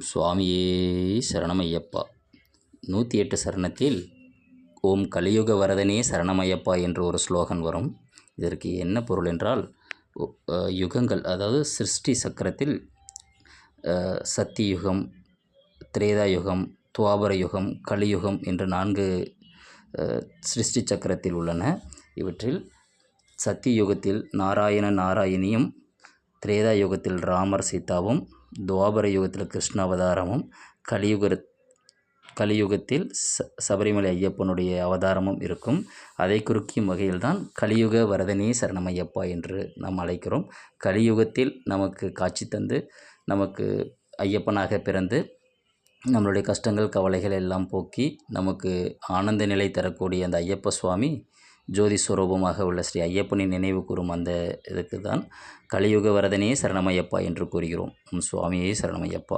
சுவாமியே சரணமையப்பா. 108 சரணத்தில் ஓம் கலியுக வரதனே சரணமையப்பா என்று ஒரு ஸ்லோகன் வரும். இதற்கு என்ன பொருள் என்றால், யுகங்கள், அதாவது சிருஷ்டி சக்கரத்தில் சத்தியுகம், திரேதா யுகம், துவாபர யுகம், கலியுகம் என்று 4 சிருஷ்டி சக்கரத்தில் உள்ளன. இவற்றில் சத்தியுகத்தில் நாராயணியும், திரேதா யுகத்தில் ராமர் சீதாவும், துவாபர யுகத்தில் கிருஷ்ண அவதாரமும், கலியுகத்தில் சபரிமலை ஐயப்பனுடைய அவதாரமும் இருக்கும். அதை குறிக்கும் வகையில்தான் கலியுக வரதனே சரணமையப்பா என்று நாம் அழைக்கிறோம். கலியுகத்தில் நமக்கு காட்சி தந்து, நமக்கு ஐயப்பனாக பிறந்து, நம்மளுடைய கஷ்டங்கள் கவலைகள் எல்லாம் போக்கி நமக்கு ஆனந்த நிலை தரக்கூடிய அந்த ஐயப்ப சுவாமி ஜோதி ஸ்வரூபமாக உள்ள ஸ்ரீ ஐயப்பனின் நினைவு கூறும் அந்த இதுக்கு தான் கலியுக வரதனே சரணமையப்பா என்று கூறுகிறோம். சுவாமியே சரணமையப்பா.